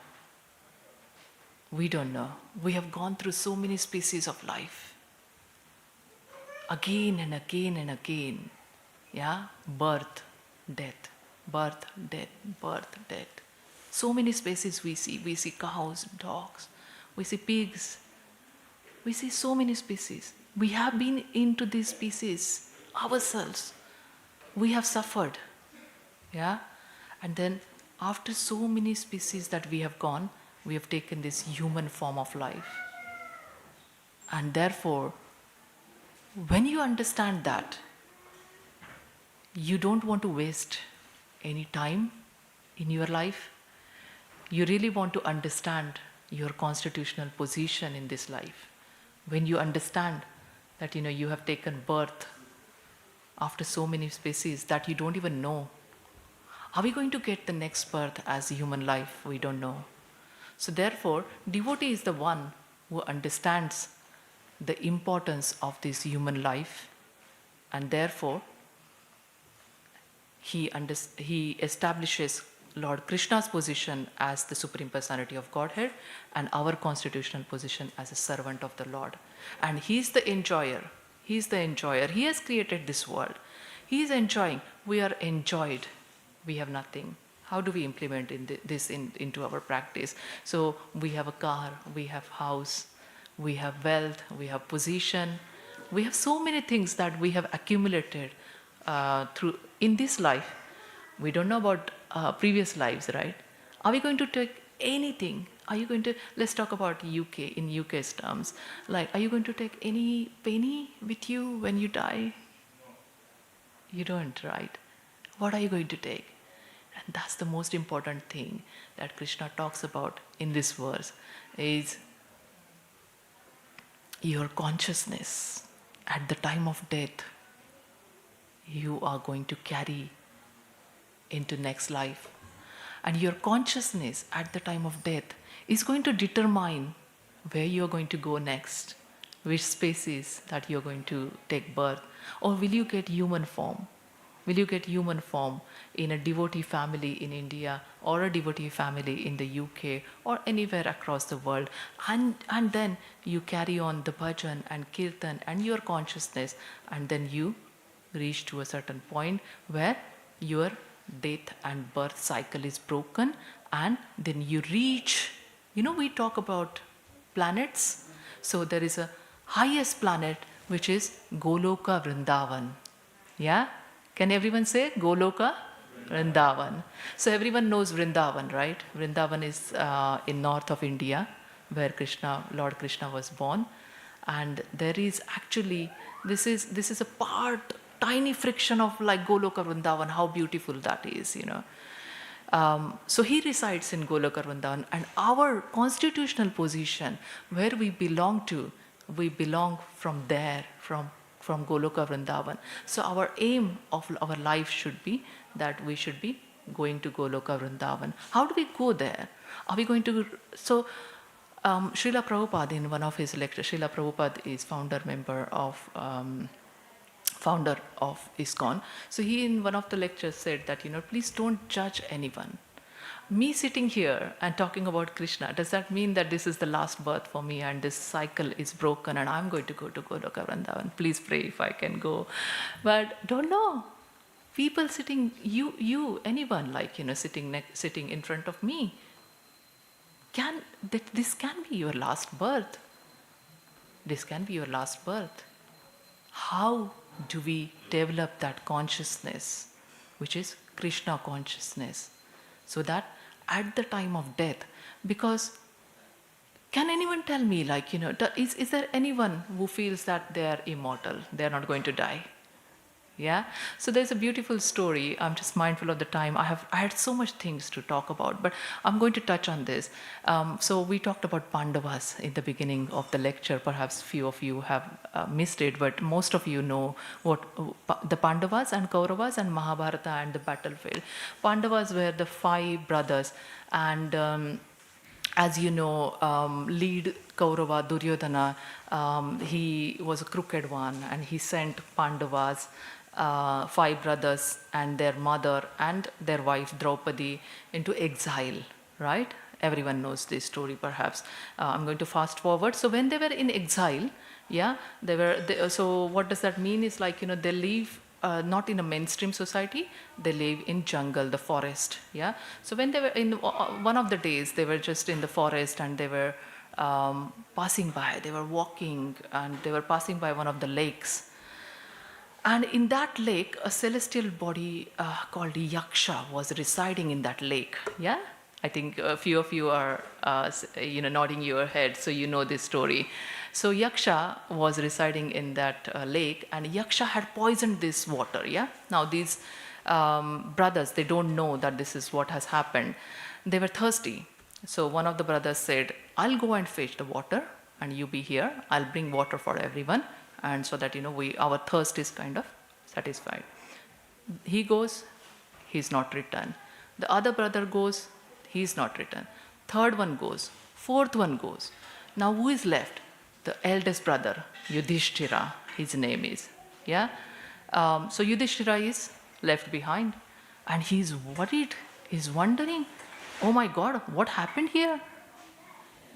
We don't know. We have gone through so many species of life. Again and again and again. Yeah? Birth, death, birth, death, birth, death. So many species we see. We see cows, dogs, we see pigs. We see so many species. We have been into these species ourselves. We have suffered. Yeah? And then after so many species that we have gone, we have taken this human form of life. And therefore, when you understand that, you don't want to waste any time in your life. You really want to understand your constitutional position in this life. When you understand that you have taken birth after so many species that you don't even know. Are we going to get the next birth as human life? We don't know. So therefore, devotee is the one who understands the importance of this human life, and therefore he establishes Lord Krishna's position as the Supreme Personality of Godhead and our constitutional position as a servant of the Lord. And he is the enjoyer. He is the enjoyer. He has created this world. He is enjoying. We are enjoyed. We have nothing. How do we implement this into our practice? So we have a car, we have house, we have wealth, we have position. We have so many things that we have accumulated through in this life. We don't know about previous lives, right? Are we going to take anything? Are you going to, let's talk about UK, in UK's terms. Like, are you going to take any penny with you when you die? You don't, right? What are you going to take? And that's the most important thing that Krishna talks about in this verse, is your consciousness at the time of death. You are going to carry into next life. And your consciousness at the time of death is going to determine where you are going to go next, which species that you are going to take birth, or will you get human form? Will you get human form in a devotee family in India, or a devotee family in the UK, or anywhere across the world, and then you carry on the bhajan and kirtan and your consciousness, and then you reach to a certain point where your death and birth cycle is broken, and then you reach, we talk about planets. So there is a highest planet which is Goloka Vrindavan. Yeah? Can everyone say Goloka Vrindavan? So everyone knows Vrindavan, right? Vrindavan is in north of India, where Lord Krishna was born. And there is actually, this is a part, tiny friction of like Goloka Vrindavan, how beautiful that is, So he resides in Goloka Vrindavan, and our constitutional position, where we belong to, we belong from there, from Goloka Vrindavan. So our aim of our life should be that we should be going to Goloka Vrindavan. How do we go there? Are we going to... So Srila Prabhupada, in one of his lectures, Srila Prabhupada is founder of ISKCON. So he in one of the lectures said that, please don't judge anyone. Me sitting here and talking about Krishna, does that mean that this is the last birth for me and this cycle is broken and I'm going to go to Goloka Vrindavan? Please pray if I can go. But don't know. People sitting, anyone like, sitting in front of me, this can be your last birth. This can be your last birth. How do we develop that consciousness, which is Krishna consciousness, so that at the time of death. Because can anyone tell me, is there anyone who feels that they are immortal, they are not going to die? Yeah. So there's a beautiful story. I'm just mindful of the time. I had so much things to talk about, but I'm going to touch on this. So we talked about Pandavas in the beginning of the lecture. Perhaps few of you have missed it, but most of you know what the Pandavas and Kauravas and Mahabharata and the battlefield. Pandavas were the 5 brothers, and as you know, lead Kaurava, Duryodhana, he was a crooked one, and he sent Pandavas, 5 brothers and their mother and their wife Draupadi into exile, right? Everyone knows this story perhaps. I'm going to fast forward. So when they were in exile, yeah, so what does that mean is they live not in a mainstream society, they live in jungle, the forest, yeah. So when they were in one of the days, they were just in the forest and they were passing by, they were walking and they were passing by one of the lakes. And in that lake, a celestial body called Yaksha was residing in that lake, yeah. I think a few of you are nodding your head, so you know this story. So Yaksha was residing in that lake, and Yaksha had poisoned this water, yeah. Now these brothers, they don't know that this is what has happened. They were thirsty. So one of the brothers said, I'll go and fetch the water and you be here. I'll bring water for everyone, and so that our thirst is kind of satisfied. He goes, he's not returned. The other brother goes, he's not returned. Third one goes, fourth one goes. Now who is left? The eldest brother, Yudhishthira, his name is. Yeah. So Yudhishthira is left behind, and he's worried. He's wondering, oh my God, what happened here?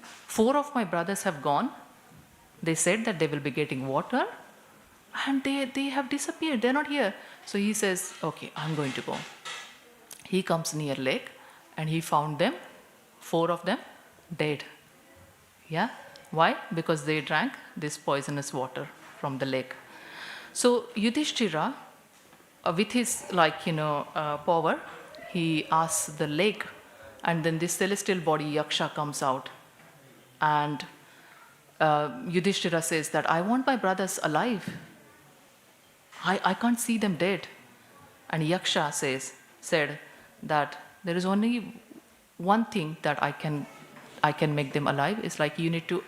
4 of my brothers have gone. They said that they will be getting water, and they have disappeared. They're not here. So he says, okay, I'm going to go. He comes near lake, and he found them, 4 of them, dead. Yeah. Why? Because they drank this poisonous water from the lake. So Yudhishthira, with his power, he asks the lake, and then this celestial body Yaksha comes out, and Yudhishthira says that I want my brothers alive. I can't see them dead. And Yaksha said that there is only one thing that I can make them alive. It's you need to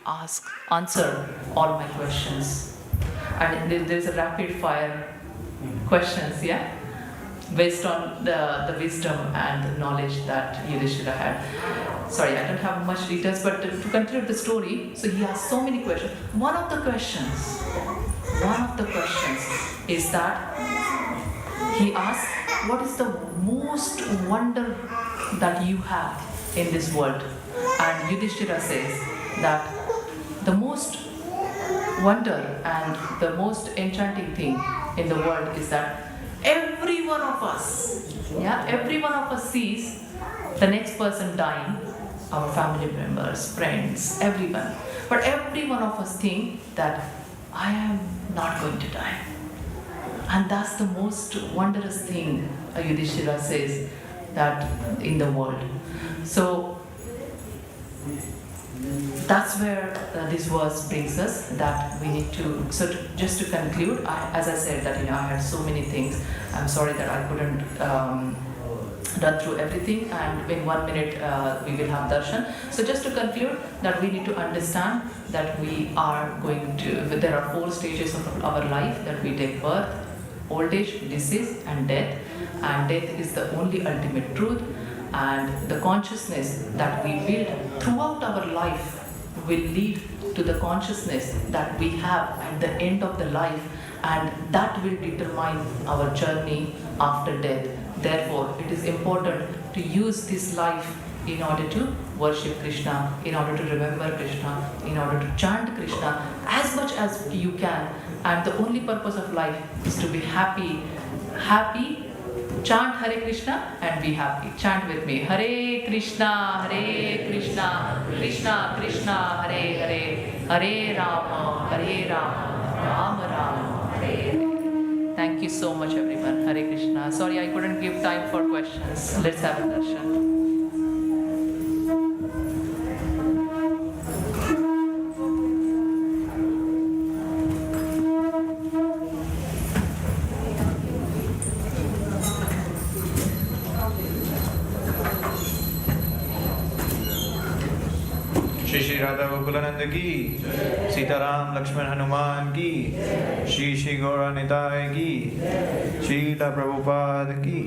answer all my questions. And there's a rapid fire questions, yeah? Based on the wisdom and the knowledge that Yudhishthira had. Sorry, I don't have much details, but to conclude the story, so he has so many questions. One of the questions is that he asks, what is the most wonder that you have in this world? And Yudhishthira says that the most wonder and the most enchanting thing in the world is that every one of us sees the next person dying, our family members, friends, everyone. But every one of us think that I am not going to die. And that's the most wondrous thing, Yudhishthira says, that in the world. So that's where this verse brings us, that we need to, just to conclude, as I said that I had so many things. I'm sorry that I couldn't run through everything, and in 1 minute we will have darshan. So just to conclude, that we need to understand that we are going to, there are 4 stages of our life, that we take birth, old age, disease and death is the only ultimate truth. And the consciousness that we build throughout our life will lead to the consciousness that we have at the end of the life, and that will determine our journey after death. Therefore, it is important to use this life in order to worship Krishna, in order to remember Krishna, in order to chant Krishna as much as you can. And the only purpose of life is to be happy. Chant Hare Krishna and be happy. Chant with me. Hare Krishna, Krishna Krishna, Hare Hare, Hare Rama, Rama Rama, Hare. Thank you so much, everyone. Hare Krishna. Sorry, I couldn't give time for questions. Let's have a darshan. Shri Shri Radha Gokulananda ki, Sitaram Lakshman Hanuman ki, Shri Shri Gaura Nitai ki, Srila Prabhupada ki.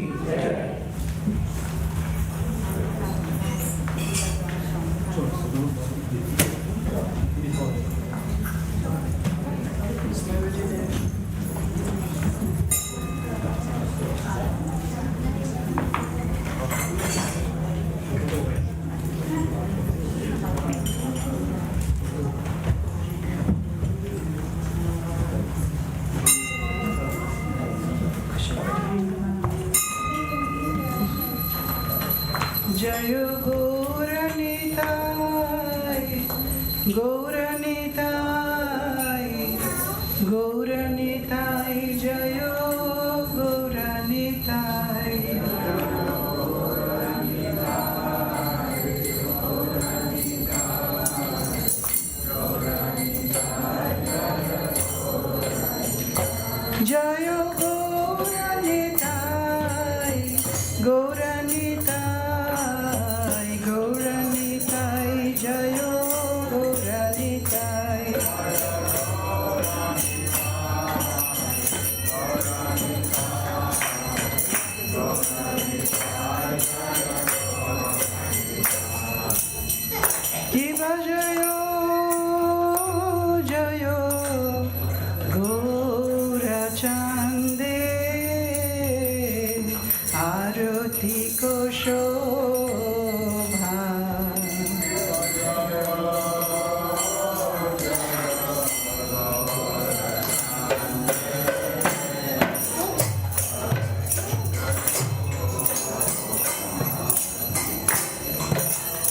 Jayo Gauranitai, Gauranitai, Gauranitai, Jayo Gauranitai. Jayo Gauranitai, Gauranitai, Gauranitai, Jayo Gauranitai. Diva Jayo, Jayo, Gaurachande, Arati ko Shobha.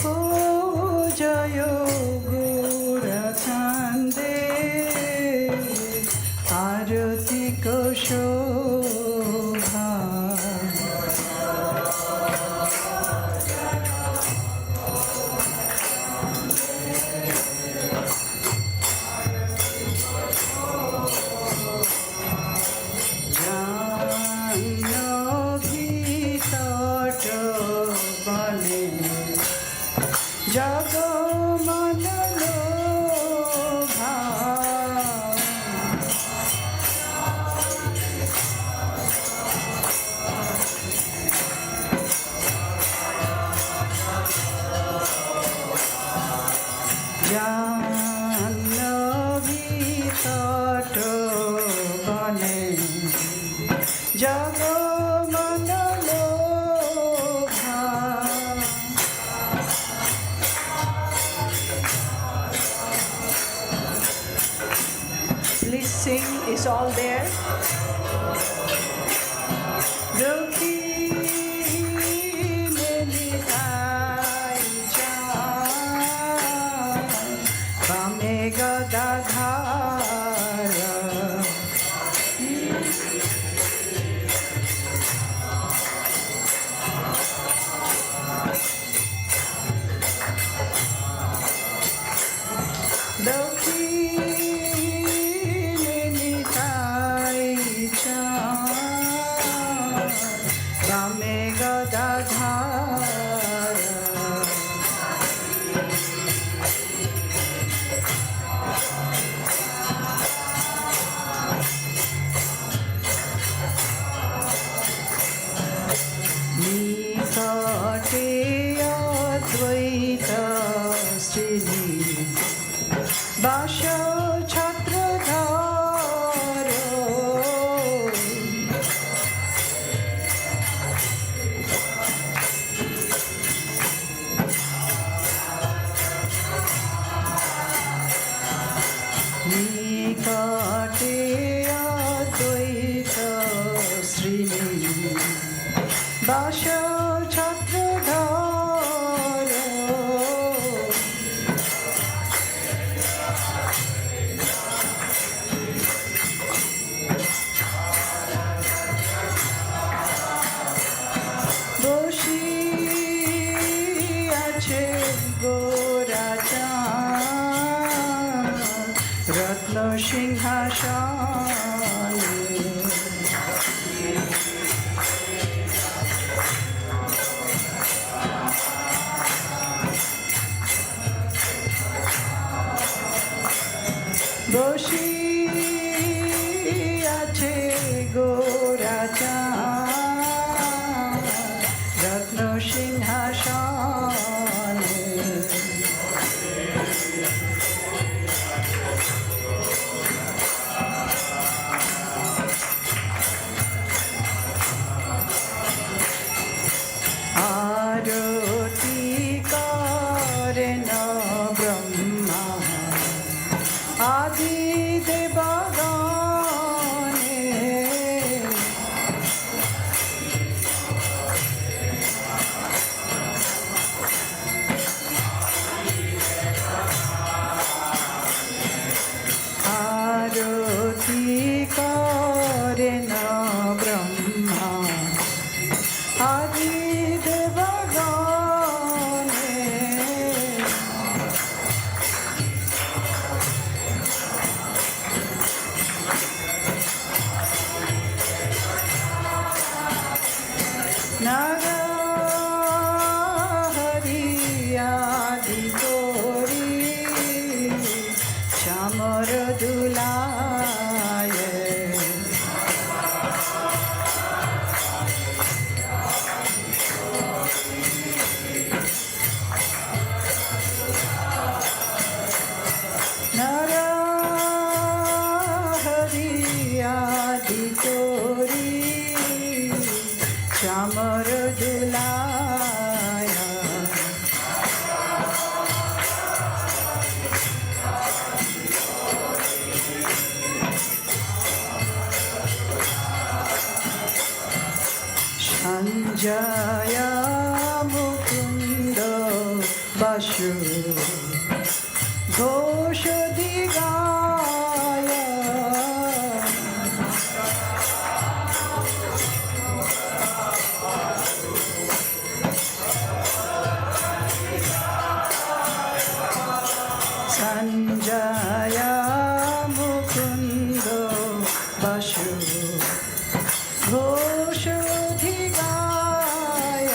Oh, Jayo Gaurachande, Arati ko Shobha. Please sing, is all there? বসিয়াছে Gorachand রত্ন সিংহাসনে। আরতি করেন ব্রহ্মা আদি দেবগণে। আরতি করেন ব্রহ্মা আদি দেবগণে। নারহরি আদি করি চামর দুলায়। নারহরি আদি করি চামর দুলায়। সঞ্জয় মুকুন্দ বাসু ঘোষ দিগায়। সঞ্জয় মুকুন্দ বাসু ঘোষ দিগায়।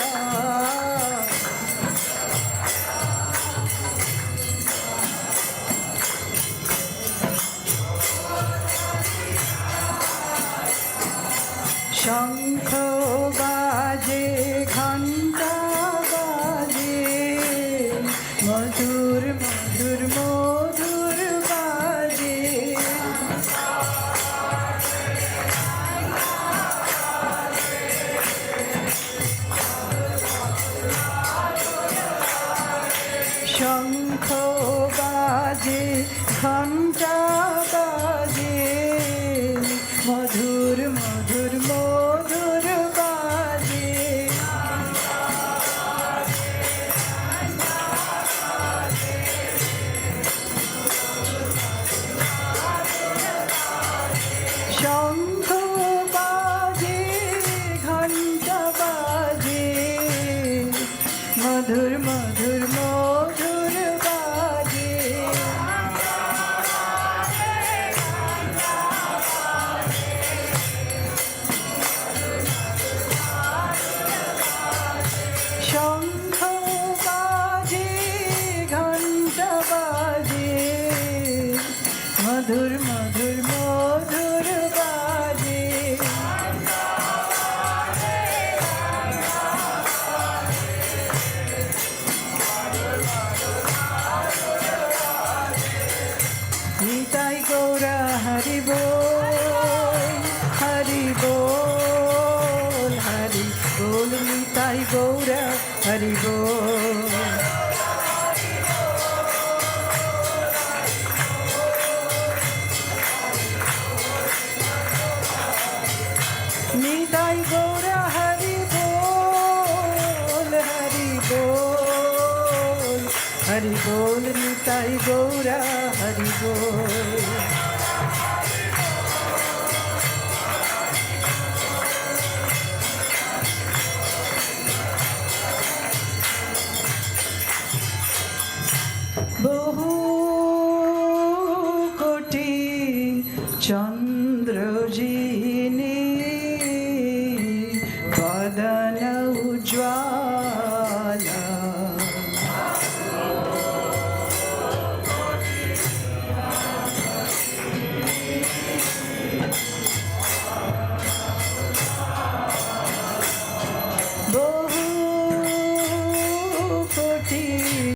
শঙ্খ বাজে ঘণ্টা বাজে মধুর মধুর মধুর বাজে। শঙ্খ বাজে ঘণ্টা বাজে মধুর মধুর মধুর বাজে। শঙ্খ বাজে ঘণ্টা বাজে মধুর মধুর মধুর বাজে। শঙ্খ বাজে ঘণ্টা বাজে মধুর মধুর মধুর বাজে। নিতাই গৌরা হরি বল হরি বল হরি বল নিতাই গৌরা হরি বল। নিতাই গৌরা হরি বল হরি বল হরি বল নিতাই গৌরা হরি বল। বহু কোটি চন্দ্র জিনি বদন উজ্জ্বলা। Bol